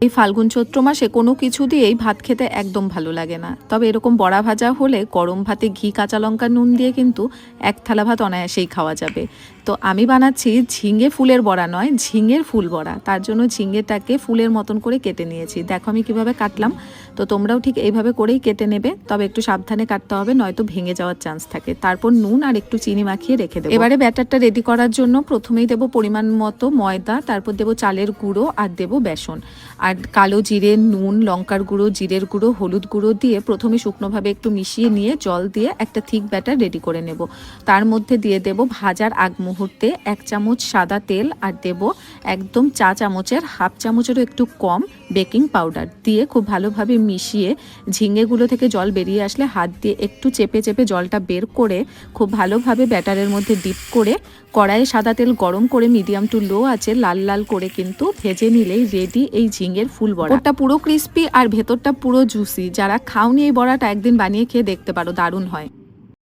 এই ফাল্গুন চৈত্র মাসে কোনো কিছু দিয়েই ভাত খেতে একদম ভালো লাগে না, তবে এরকম বড়া ভাজা হলে গরম ভাতে ঘি কাঁচা লঙ্কা নুন দিয়ে কিন্তু এক থালা ভাত অনায়াসেই খাওয়া যাবে। তো আমি বানাচ্ছি ঝিঙে ফুলের বড়া নয়, ঝিঙের ফুল বড়া। তার জন্য ঝিঙেটাকে ফুলের মতন করে কেটে নিয়েছি। দেখো আমি কিভাবে কাটলাম, তো তোমরাও ঠিক এইভাবে করেই কেটে নেবে, তবে একটু সাবধানে কাটতে হবে, নয়তো ভেঙে যাওয়ার চান্স থাকে। তারপর নুন আর একটু চিনি মাখিয়ে রেখে দেবো। এবারে ব্যাটারটা রেডি করার জন্য প্রথমেই দেবো পরিমাণ মতো ময়দা, তারপর দেবো চালের গুঁড়ো আর দেবো বেসন, আর কালো জিরে, নুন, লঙ্কার গুঁড়ো, জিরের গুঁড়ো, হলুদ গুঁড়ো দিয়ে প্রথমে শুকনোভাবে একটু মিশিয়ে নিয়ে জল দিয়ে একটা থিক ব্যাটার রেডি করে নেব। তার মধ্যে দিয়ে দেব ভাজার আগ মুহূর্তে 1 চামচ সাদা তেল, আর দেব একদম চা চামচের হাফ চামচেরও একটু কম বেকিং পাউডার দিয়ে খুব ভালোভাবে মিশিয়ে ঝিঙেগুলো থেকে জল বেরিয়ে আসলে হাত দিয়ে একটু চেপে চেপে জলটা বের করে খুব ভালোভাবে ব্যাটারের মধ্যে ডিপ করে কড়াইয়ে সাদা তেল গরম করে মিডিয়াম টু লো আছে লাল লাল করে কিন্তু ভেজে নিলেই রেডি এই ঝিঙের ফুল বড়া। ওটা পুরো ক্রিস্পি আর ভেতরটা পুরো জুসি। যারা খাওনি এই বড়াটা একদিন বানিয়ে খেয়ে দেখতে পারো, দারুণ হয়।